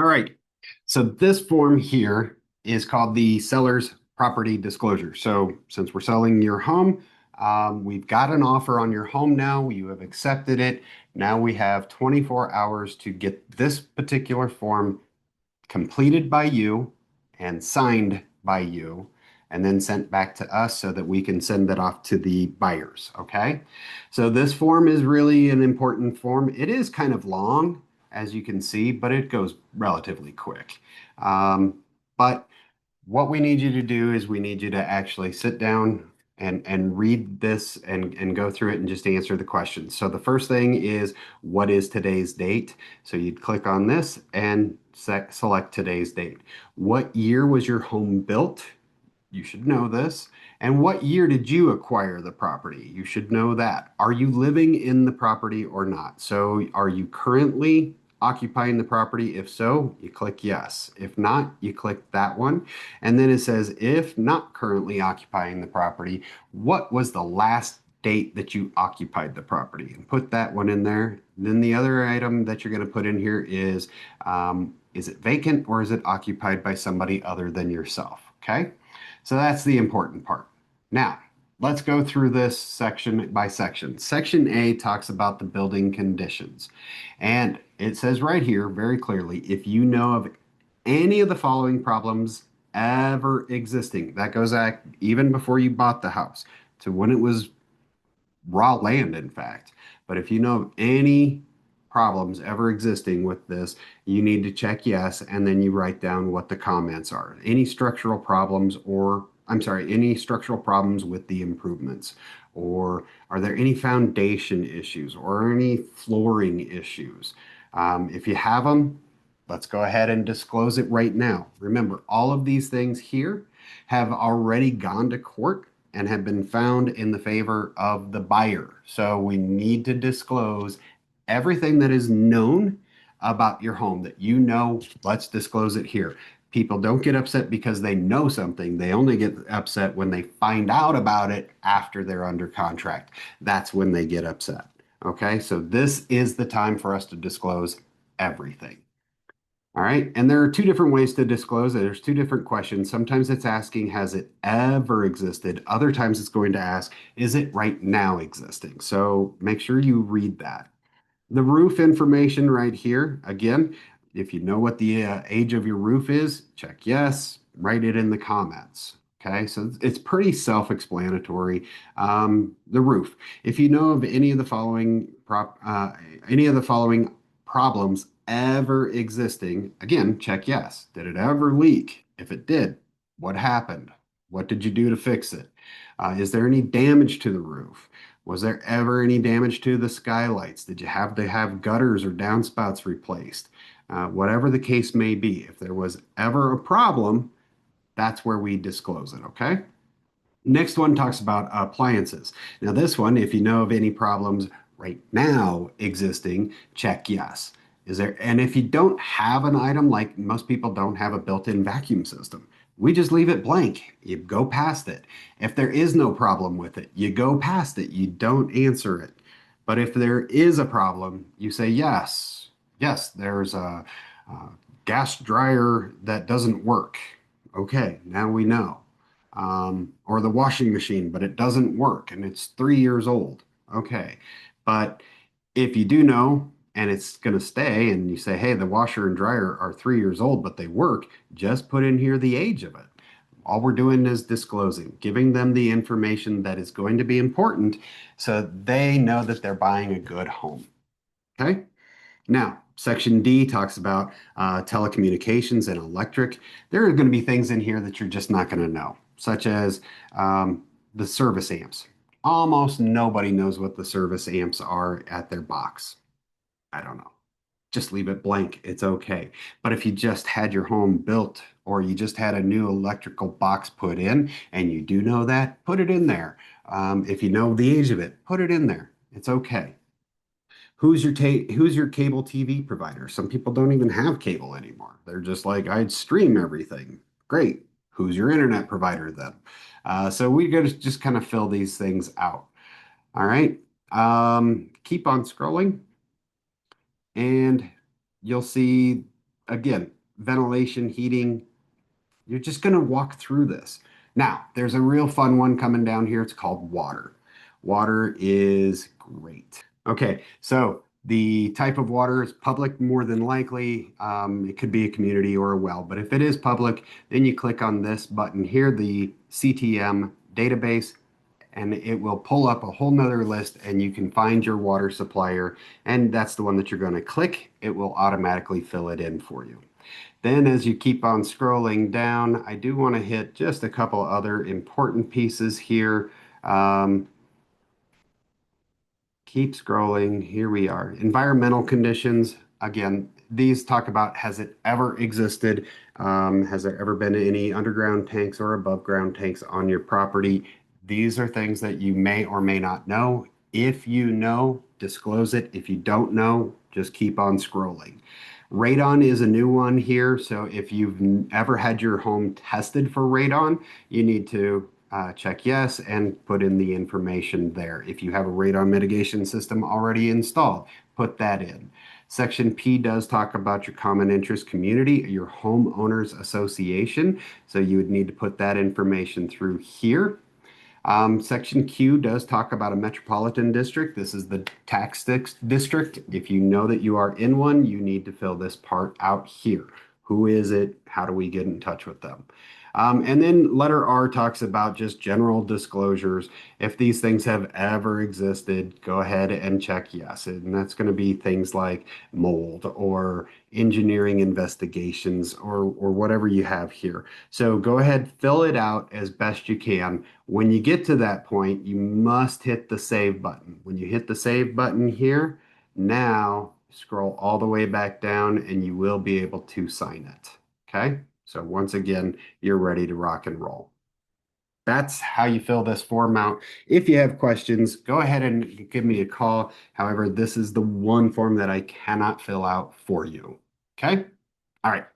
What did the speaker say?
All right. So this form here is called the seller's property disclosure. So since we're selling your home, we've got an offer on your home now. You have accepted it. Now we have 24 hours to get this particular form completed by you and signed by you, and then sent back to us so that we can send it off to the buyers. Okay. So this form is really an important form. It is kind of long, as you can see, but it goes relatively quick. But what we need you to do is we need you to actually sit down and read this and go through it and just answer the questions. So the first thing is, what is today's date? So you'd click on this and select today's date. What year was your home built? You should know this. And what year did you acquire the property? You should know that. Are you living in the property or not? So are you currently occupying the property? If so, you click yes. If not, you click that one. And then it says, if not currently occupying the property, what was the last date that you occupied the property? And put that one in there. Then the other item that you're going to put in here is it vacant or is it occupied by somebody other than yourself? Okay. So that's the important part. Now, let's go through this section by section. Section A talks about the building conditions. And it says right here very clearly, if you know of any of the following problems ever existing, that goes back even before you bought the house to when it was raw land, in fact. But if you know of any problems ever existing with this, you need to check yes, and then you write down what the comments are. Any structural problems, or I'm sorry, any structural problems with the improvements, or are there any foundation issues or any flooring issues? If you have them, let's go ahead and disclose it right now. Remember, all of these things here have already gone to court and have been found in the favor of the buyer. So we need to disclose everything that is known about your home that you know. Let's disclose it here. People don't get upset because they know something. They only get upset when they find out about it after they're under contract. That's when they get upset. Okay, so this is the time for us to disclose everything. All right. And there are two different ways to disclose it. There's two different questions. Sometimes it's asking, has it ever existed? Other times it's going to ask, is it right now existing? So make sure you read that. The roof information right here, again, if you know what the age of your roof is, check yes, write it in the comments. Okay, so it's pretty self-explanatory. The roof. If you know of any of the following problems ever existing, again, check yes. Did it ever leak? If it did, what happened? What did you do to fix it? Is there any damage to the roof? Was there ever any damage to the skylights? Did you have to have gutters or downspouts replaced? Whatever the case may be, if there was ever a problem, that's where we disclose it, okay? Next one talks about appliances. Now, this one, if you know of any problems right now existing, check yes. Is there, and if you don't have an item, like most people don't have a built-in vacuum system, we just leave it blank. You go past it. If there is no problem with it, you go past it. You don't answer it. But if there is a problem, you say yes. Yes, there's a gas dryer that doesn't work. Okay, now we know. Or the washing machine, but it doesn't work and it's 3 years old. Okay. But if you do know and it's going to stay and you say, hey, the washer and dryer are 3 years old, but they work, just put in here the age of it. All we're doing is disclosing, giving them the information that is going to be important so they know that they're buying a good home. Okay. Now, Section D talks about telecommunications and electric. There are going to be things in here that you're just not going to know, such as the service amps. Almost nobody knows what the service amps are at their box. I don't know. Just leave it blank. It's okay. But if you just had your home built or you just had a new electrical box put in and you do know that, put it in there. If you know the age of it, put it in there. It's okay. Who's your cable TV provider? Some people don't even have cable anymore. They're just like, I'd stream everything. Great. Who's your internet provider then? So we got to just kind of fill these things out. All right. Keep on scrolling and you'll see again, ventilation, heating, you're just going to walk through this. Now, there's a real fun one coming down here. It's called water. Water is great. Okay, so the type of water is public more than likely. It could be a community or a well, but if it is public, then you click on this button here, the CTM database, and it will pull up a whole nother list and you can find your water supplier. And that's the one that you're going to click. It will automatically fill it in for you. Then as you keep on scrolling down, I do want to hit just a couple other important pieces here. Um, Keep scrolling. Here we are. Environmental conditions. Again, these talk about has it ever existed? Has there ever been any underground tanks or above ground tanks on your property? These are things that you may or may not know. If you know, disclose it. If you don't know, just keep on scrolling. Radon is a new one here. So if you've ever had your home tested for radon, you need to check yes and put in the information there. If you have a radon mitigation system already installed, put that in. Section P does talk about your common interest community, your homeowners association. So you would need to put that information through here. Section Q does talk about a metropolitan district. This is the district. If you know that you are in one, you need to fill this part out here. Who is it? How do we get in touch with them? And then letter R talks about just general disclosures. If these things have ever existed, go ahead and check yes. And that's going to be things like mold or engineering investigations or whatever you have here. So go ahead, fill it out as best you can. When you get to that point, you must hit the save button. When you hit the save button here, now scroll all the way back down and you will be able to sign it. Okay? So once again, you're ready to rock and roll. That's how you fill this form out. If you have questions, go ahead and give me a call. However, this is the one form that I cannot fill out for you. Okay? All right.